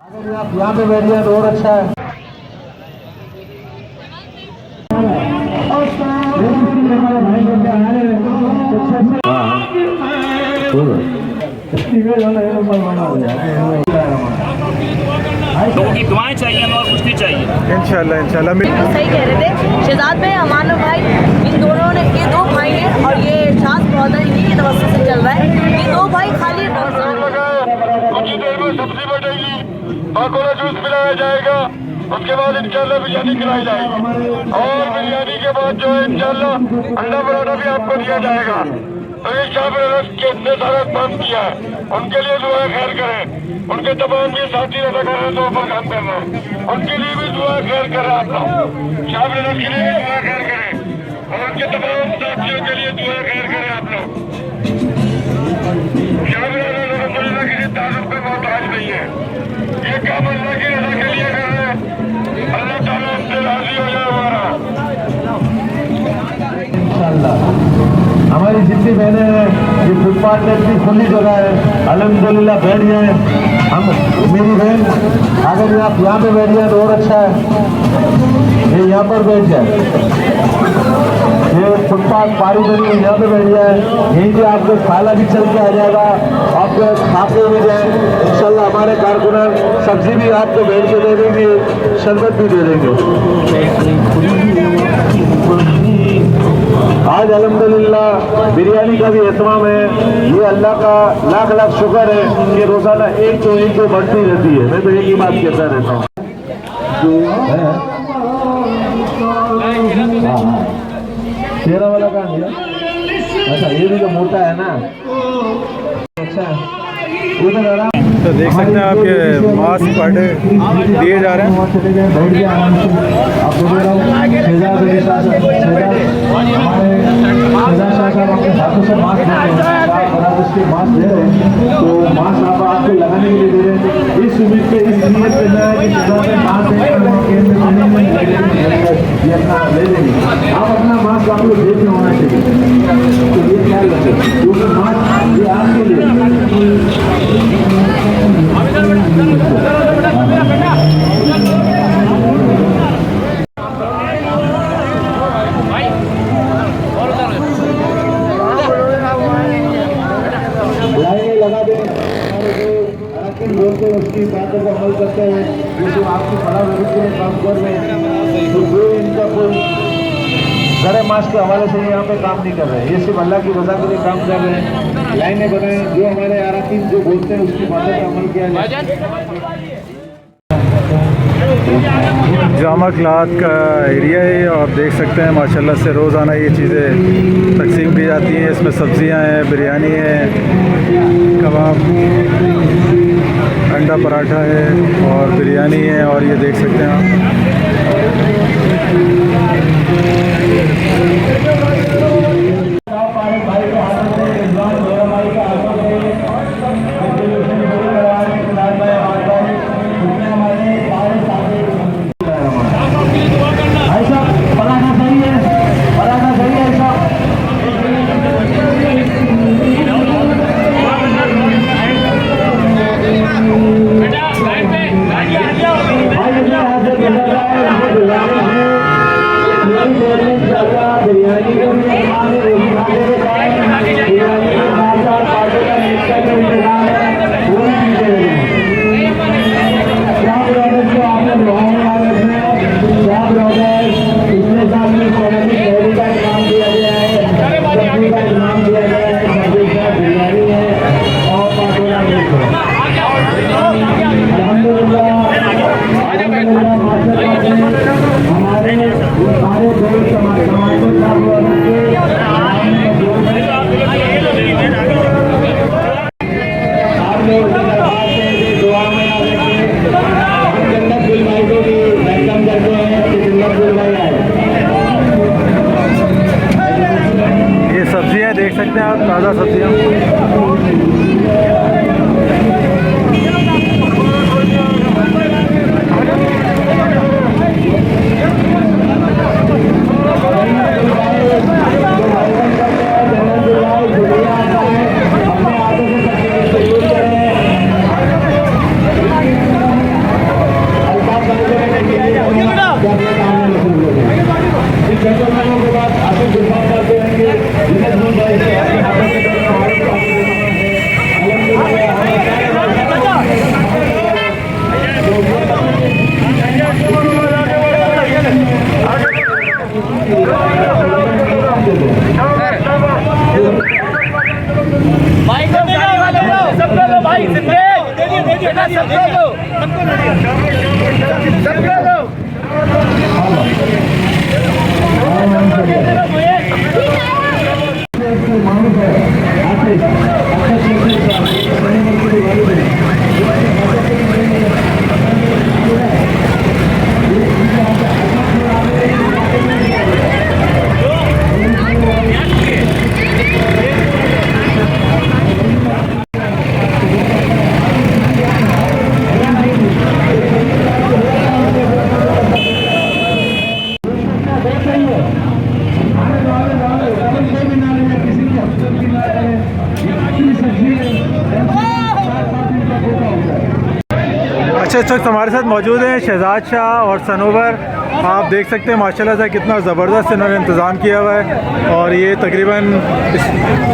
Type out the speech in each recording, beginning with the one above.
आप यहाँ पे बैठ जाए तो और अच्छा है। लोगों की दुआएं चाहिए हमें और कुछ नहीं चाहिए। इंशाल्लाह इंशाल्लाह। सही कह रहे थे शहजाद भाई, अमान भाई, इन दोनों ने, ये दो भाई हैं और ये शाद बहुत इन्हीं की तवज्जो से चल रहा है। ये दो भाई खाली कुछ ही देर में सब्जी बटेगी, बाकोला जूस पिलाया जाएगा, उसके बाद इंशाल्लाह बिरयानी खिलाई जाएगी और बिरयानी के बाद जो है इंशाल्लाह अंडा पराठा भी आपको दिया जाएगा। तो ये शाह ब्रदर्स के इतने सारा काम किया है, उनके लिए दुआ खैर करें। उनके तमाम भी साथी रजा कर रहे ऊपर काम कर रहे हैं, उनके लिए भी दुआ खैर करें आप लोग। शाह ब्रदर्स के लिए भी दुआ खैर करें और उनके तमाम साथियों के लिए दुआ खैर करें आप लोग। शाह ब्रदर्स अल्हम्दुलिल्लाह किसी ताल्लुक पे मोहताज नहीं है, ये काम अल्लाह की रजा के लिए कर रहे हैं। अल्लाह ताला हमसे राजी हो जाए हमारा। इंशाल्लाह हमारी जितनी बहनें हैं, ये फुटपाथ में इतनी खुली जगह है, अल्हम्दुलिल्लाह बैठ जाए। हम मेरी बहन अगर आप यहाँ पे बैठ जाए तो और अच्छा है, ये यहाँ पर बैठ जाए। ये फुटपाथ पारी बनी है, यहाँ पे बैठ जाए, यहीं से आपको खाला भी चल के आ जाएगा, आपको खाते भी जाए। इंशाल्लाह हमारे कारकुनान सब्जी भी आपको बैठ के दे देंगे, शरबत भी दे देंगे। आज अल्हम्दुलिल्लाह बिरयानी का भी एहतमाम है। ये अल्लाह का लाख लाख शुक्र है कि रोजाना एक तो बढ़ती रहती है। मैं तो एक ही बात कहता रहता हूँ। तेरा वाला कहाँ गया? अच्छा ये भी तो मोटा है ना। अच्छा तो देख सकते हैं आपके मास्क पर डे दिए जा रहे हैं। हाथों से मास्क दे रहे हैं, मास्क दे रहे हैं, तो मास्क आपको लगाने के लिए दे रहे हैं। इस उम्मीद पे, इस नीयत पे ना है कि ये अपना ले लेंगे। आप अपना मास्क आप लोग देख रहे होना चाहिए, तो ये ख्याल रखें क्योंकि मास्क ये आपके लिए। लगा दें अरकिन बोलते हैं, उसकी बातों को अमल करते हैं, जो आपकी फला व्यवस्था में काम कर रहे हैं, तो कोई इनका कोई जरा मास्क के हवाले से यहाँ पे काम नहीं कर रहे हैं। ये सिर्फ अल्लाह की रजा के लिए काम कर रहे हैं। लाइनें बनाएं, जो हमारे अरकिन जो बोलते हैं उसकी बातों पर अमल किया जाए। जामा क्लाथ का एरिया है और आप देख सकते हैं माशाल्लाह से रोज़ाना ये चीज़ें तकसीम की जाती हैं। इसमें सब्जियां हैं, बिरयानी है, कबाब, अंडा पराठा है और बिरयानी है। और ये देख सकते हैं आप देख सकते हैं आप ताज़ा सब्जियाँ। अच्छा, इस वक्त हमारे साथ मौजूद हैं शहजाद शाह और सनोवर। आप देख सकते हैं माशाल्लाह से कितना ज़बरदस्त इन्होंने इंतज़ाम किया हुआ है। और ये तकरीबन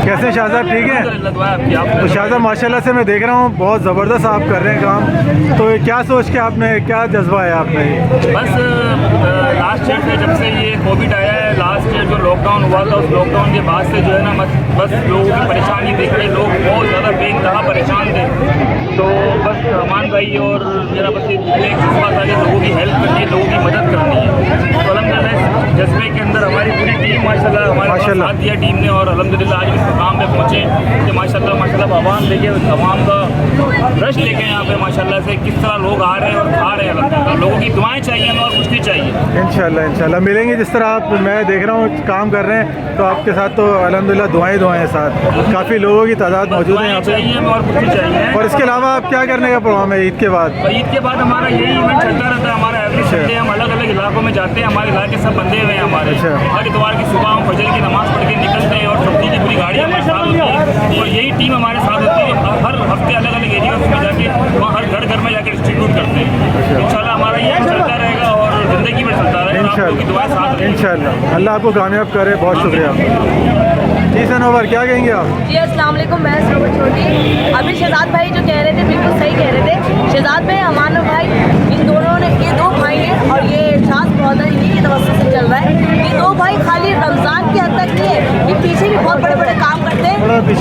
कैसे शाहजाद, ठीक है? तो शाहजाद माशाल्लाह से मैं देख रहा हूँ बहुत ज़बरदस्त आप कर रहे हैं काम। तो क्या सोच के आपने, क्या जज्बा है आपने? बस लास्ट ईयर से जब से ये कोविड आया है, लास्ट ईयर जो लॉकडाउन हुआ था, उस लॉकडाउन के बाद से जो है ना बस लोगों की परेशानी देख रहे, लोग बहुत ज़्यादा बेइंतहा परेशान थे। तो बस अमान भाई और मेरा बस एक जज्बा था कि लोगों की हेल्प करनी है, लोगों की मदद करनी है। तो अल्हम्दुलिल्लाह जज्बे के अंदर हमारी पूरी टीम माशाल्लाह हमारे साथ दिया टीम ने, और अल्हम्दुलिल्लाह आज इस मुकाम पे पहुँचे कि माशाल्लाह आवाम लेके, आवाम का रश लेके यहाँ पे माशाल्लाह से किस तरह लोग आ रहे हैं और खा रहे हैं। अल्हम्दुलिल्लाह लोगों की दुआएं चाहिए हमें और कुछ नहीं चाहिए। इंशाल्लाह मिलेंगे। जिस तरह आप, मैं देख रहा हूँ काम कर रहे हैं, तो आपके साथ तो अल्हम्दुलिल्लाह दुआएं साथ। काफ़ी लोगों की तादाद मौजूद है यहाँ पे और कुछ नहीं चाहिए। और इसके अलावा आप क्या करने का प्रोग्राम है ईद के बाद? ईद के बाद हमारा यही इवेंट चलता रहता है। हमारा एवरी संडे हम अलग अलग इलाकों में जाते हैं। हमारे इलाके सब बंदे हुए हैं हमारे। हर इतवार की सुबह हम फजर की नमाज़ पढ़ के निकलते हैं और सब्जी की पूरी गाड़ी हमारे साथ होती है। और यही टीम हमारे साथ होती है। हर हफ्ते अलग अलग एरिया में जाके वहाँ हर घर में जाकर डिस्ट्रीब्यूट करते हैं। इंशाल्लाह हमारा ये चलता रहेगा और ज़िंदगी में चलता रहेगा। आप लोगों की दुआ साथ रहेगी इंशाल्लाह। अल्लाह आपको कामयाब करे। बहुत शुक्रिया। जी सनोवर, क्या कहेंगे आप? जी अस्सलाम वालेकुम, मैं सनोवर छोटी। अभी शहजाद भाई जो कह रहे थे बिल्कुल सही कह रहे थे। शहजाद भाई, अमान भाई, इन दोनों ने, ये दो भाई हैं और ये शाह बहुत इन्हीं की तवज्जो से चल रहा है। ये दो भाई खाली रमज़ान की हद तक नहीं है, ये पीछे भी बहुत बड़े बड़े काम करते हैं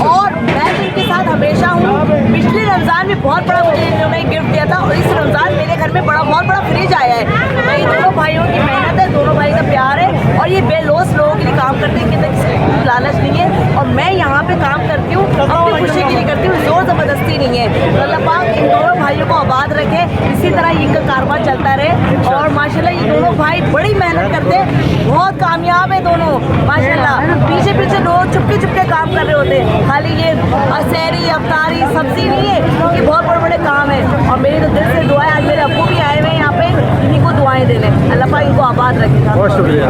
और मैं तो इनके साथ हमेशा हूँ। पिछले रमज़ान में बहुत बड़ा मुझे इन्होंने गिफ्ट दिया था और इस रमज़ान मेरे घर में बहुत बड़ा फ्रिज आया है। तो ये दोनों भाइयों की मेहनत है, दोनों भाई का प्यार है और ये बेलौस लोगों के लिए काम करते हैं, किसी किसी लालच नहीं है। और मैं यहाँ पे काम करती हूँ अपनी खुशी के लिए करती हूँ, जोर ज़बरदस्ती नहीं है। तो अल्लाह पाक इन दोनों भाइयों को आबाद रखे, इसी तरह इनका कारोबार चलता रहे। और माशाल्लाह ये दोनों भाई बड़ी मेहनत करते हैं, बहुत कामयाब है दोनों माशाल्लाह। पीछे लोग चुपके काम कर रहे होते हैं, खाली ये असहरी अफ्तारी सब्जी नहीं है, ये बहुत बड़े काम है। और मेरी तो दिल से दुआ है, आज मेरे अब्बू भी आए हुए हैं यहाँ पे, इन्हीं को दुआएं देने। अल्लाह पाक इनको आबाद रखेगा। बहुत शुक्रिया।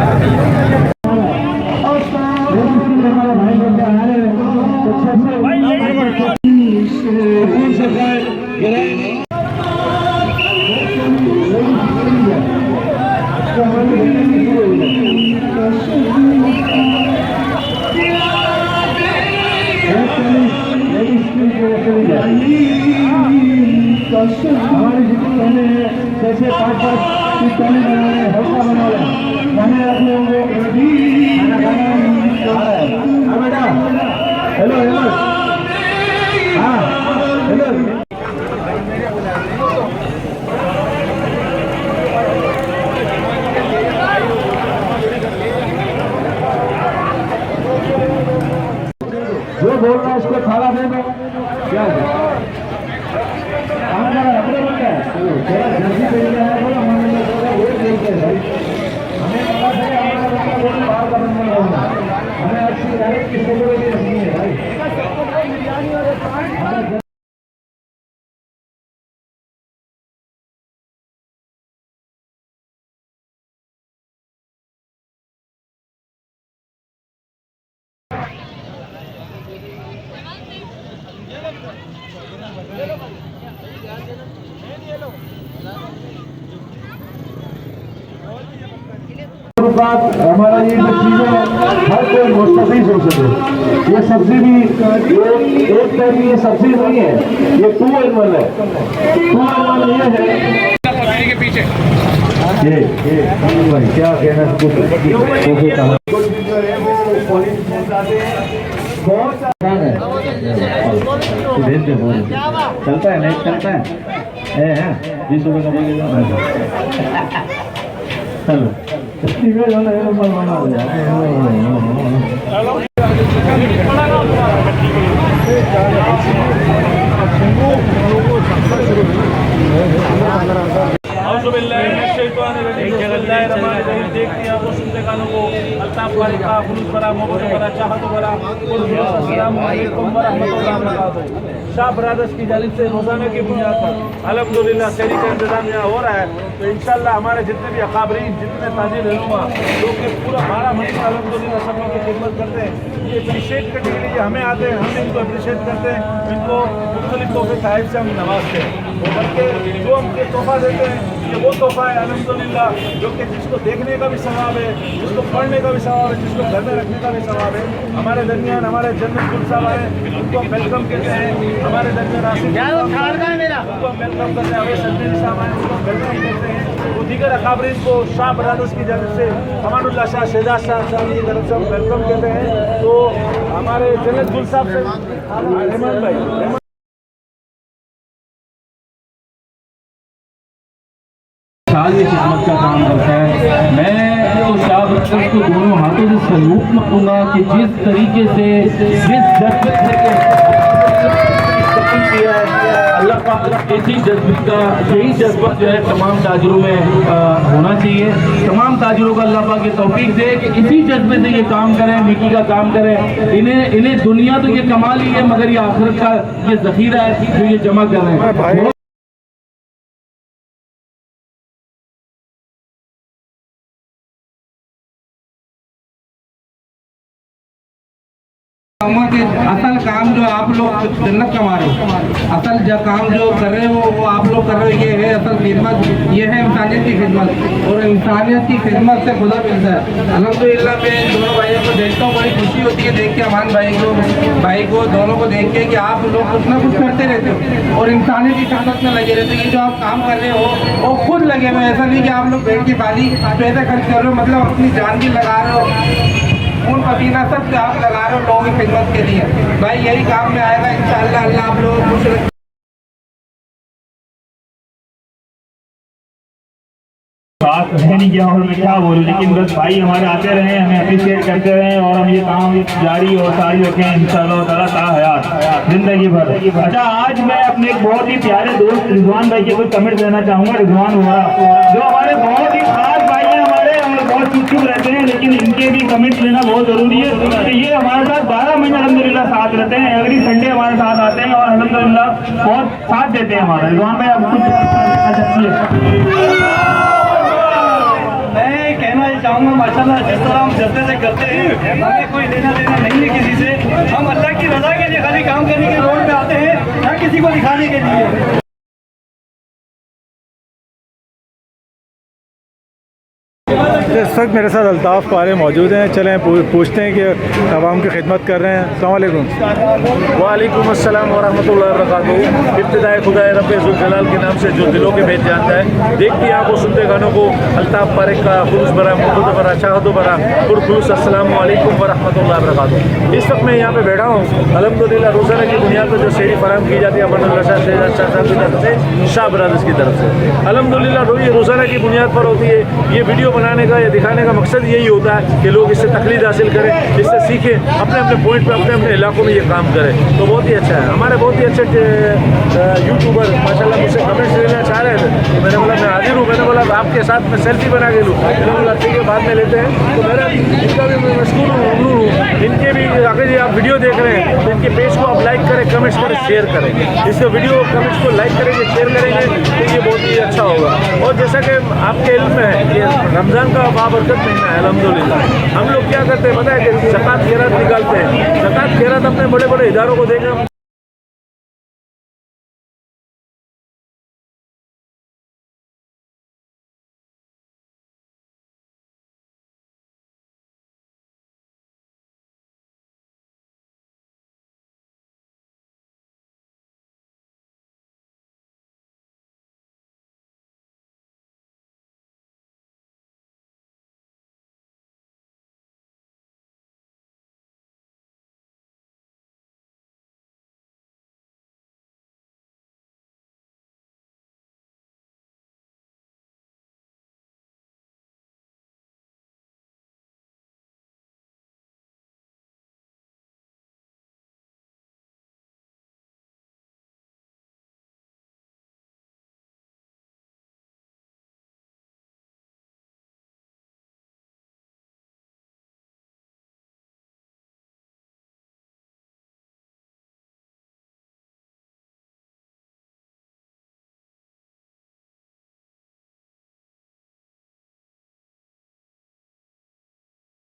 हमारी जितनी बहने हैं, जैसे 5-5 की टोली बना रहे हैं, हल्का बना रहे हैं, खाने रखने होंगे, खाना हाँ बेटा, हेलो हाँ हेलो। जो बोल रहा है उसको खाना दे दो। क्या जल्दी मिल गया है, बोला हमें अच्छी डायरेक्ट किसी को भी नहीं है भाई। बात हमारा ये जो चीज़ें हर कोई मुस्तफीज हो सके। ये सब्जी भी एक टाइप की ये सब्जी नहीं है, ये 2 in 1 है। 2 in 1 ये है के पीछे ये भाई क्या कहना है कुछ जो है वो पॉलिश पहुंचाते हैं, बहुत चलता है नहीं चलता है। 20 रुपये का बनेगा। चलो ठीक है, जाना है बना हो शाह ब्रदर्स की जानिब से रोज़ाना की बुनियाद पर अल्हम्दुलिल्लाह शहरी का इंतजाम यहाँ हो रहा है। तो इंशाल्लाह हमारे जितने भी अकाबरीन, जितने ताजिर रहनुमा लोग के पूरा 12 महीने अल्हम्दुलिल्लाह सब लोग की खिदमत करते हैं। ये अप्रिशिएट करने के लिए हमें आते हैं, हम इनको अप्रिशिएट करते हैं, इनको मुख्तलिफ तोहफे साहिब से हम नवाजते हैं। तो बल्कि जो हम ये तोहफा देते हैं ये वो तोहफा है अल्हम्दुलिल्लाह जो कि जिसको देखने का भी सवाब है, जिसको पढ़ने का भी सवाब है, जिसको घर में रखने का भी सवाब है। हमारे दरमियान हमारे जन्नत गुल साहब आए, उनको हम वेलकम कहते हैं। हमारे दरमियान आसिफ उनको हम वेलकम करते हैं। हमें सज्जन साहब आए, उनको हम वेलकम करते हैं। वो दीगर अकाबरीन को शाह ब्रदर्स की जानिब से अमानुल्लाह शाह, शहजाद शाह साहब की तरफ से हम वेलकम कहते हैं। तो हमारे जन्नत गुल साहब से रहमान भाई साल ये खिदमत का काम करता है। मैं तो शाह ब्रदर्स को दोनों हाथों से सलूट मारूंगा कि जिस तरीके से जिस जज्बे से अल्लाह पाक इसी जज्बे का यही जज्बा जो है तमाम ताजिरों में होना चाहिए। तमाम ताजिरों का अल्लाह पाक ये तौफीक दे कि इसी जज्बे से ये काम करें, नेकी का काम करें। इन्हें दुनिया तो ये कमाल ही है, मगर ये आखिरत का ये जखीरा है जो ये जमा कर रहे हैं। के असल काम जो आप लोग जन्नत कमा रहे हो, असल जो काम जो कर रहे हो वो आप लोग कर रहे हो, ये है असल खिदमत, ये है इंसानियत की खिदमत। और इंसानियत की खिदमत से खुदा मिलता है। अल्हम्दुलिल्लाह मैं दोनों भाइयों को देखता हूँ, बड़ी खुशी होती है देख के, अमान भाई को दोनों को देख के कि आप लोग कुछ ना कुछ करते रहते हो और इंसानियत की खिदमत में लगे रहते हो। ये जो आप काम कर रहे हो वो खुद लगे हुए, ऐसा नहीं कि आप लोग बैठ के खाली पैसे खर्च कर रहे हो, मतलब अपनी जान भी लगा रहे हो, खून पसीना सब आप लगा रहे हो लोगों की खिदमत के लिए। भाई यही काम में आएगा इंशाअल्लाह। अल्लाह आप लोगों को खुश रखे। बात है नहीं क्या और मैं क्या बोलूँ, लेकिन बस भाई हमारे आते रहे, हमें अप्रिशिएट करते रहे और हम ये काम जारी और सारी रखें इंशाअल्लाह ताला ता हयात जिंदगी भर। अच्छा, आज मैं अपने एक बहुत ही प्यारे दोस्त रिजवान भाई के कुछ कमेंट देना चाहूँगा। रिजवान वोरा जो हमारे बहुत ही खास भाई हैं हमारे, और बहुत चुप रहते हैं, लेकिन इनके भी कमेंट्स लेना बहुत ज़रूरी है कि ये हमारे साथ 12 महीने अल्हम्दुलिल्लाह साथ रहते हैं। एवरी संडे हमारे साथ आते हैं और अल्हम्दुलिल्लाह बहुत साथ देते हैं हमारा। रिजवान भाई आप कुछ मैं कहना ये चाहूँगा, माशाल्लाह जिस तरह हम जज्बे से करते हैं, हमें कोई लेना देना नहीं है किसी से। हम अल्लाह की रज़ा के लिए खाली काम करने के रोड पे आते हैं, ना किसी को दिखाने के लिए। इस वक्त मेरे साथ अल्ताफ़ कारी मौजूद हैं। चलें पूछते हैं कि आवाम की खिदमत कर रहे हैं। अस्सलाम वालेकुम। वालेकुम अस्सलाम वरहमतुल्लाहि वबरकातुहू। इब्तिदाए खुदा रब्बे ज़ुल जलाल के नाम से जो दिलों के भेद जानता है, देखती आंखों सुनते गानों को, अल्ताफ़ पारिक का खुलूस भरा, मोहब्बत भरा, चाहत भरा पुरखुलूस अस्सलाम वालेकुम वरहमतुल्लाहि वबरकातुहू। इस वक्त मैं यहाँ पे बैठा हूँ अल्हम्दुलिल्लाह रोज़ाना की बुनियाद पर जो शहरी फराहम की जाती है अमानुल्लाह शाह, शहजाद शाह साहब की तरफ से, शाह ब्रदर्स की तरफ से अल्हम्दुलिल्लाह ये रोज़ाना की बुनियाद पर होती है। ये वीडियो बनाने का या दिखाने का मकसद यही होता है कि लोग इससे तकलीद हासिल करें, इससे सीखें, अपने अपने पॉइंट पे अपने अपने इलाकों में ये काम करें। तो बहुत ही अच्छा है। हमारे बहुत ही अच्छे यूट्यूबर माशाल्लाह मुझसे कमेंट्स लेना चाह रहे थे, तो मैंने बोला मैं हाजिर हूँ। मैंने बोला आपके साथ मैं सेल्फी बना के लूँ। मैंने बोला ठीक है बाद में लेते हैं। तो मेरा इनका भी मैं मशहूर हूँ, ममनून हूँ। इनके भी अगर ये आप वीडियो देख रहे हैं तो इनके पेज को आप लाइक करें, कमेंट्स करें, शेयर करें। इसके वीडियो कमेंट्स को लाइक करेंगे, शेयर करेंगे तो ये बहुत ही अच्छा होगा। और जैसा कि आपके इल्म में है ये रमज़ान का बाबरकत महीना है अल्हम्दुलिल्लाह। हम लोग क्या करते हैं पता है कि ज़कात खैरात निकालते हैं। ज़कात खैरात अपने बड़े बड़े इदारों को देकर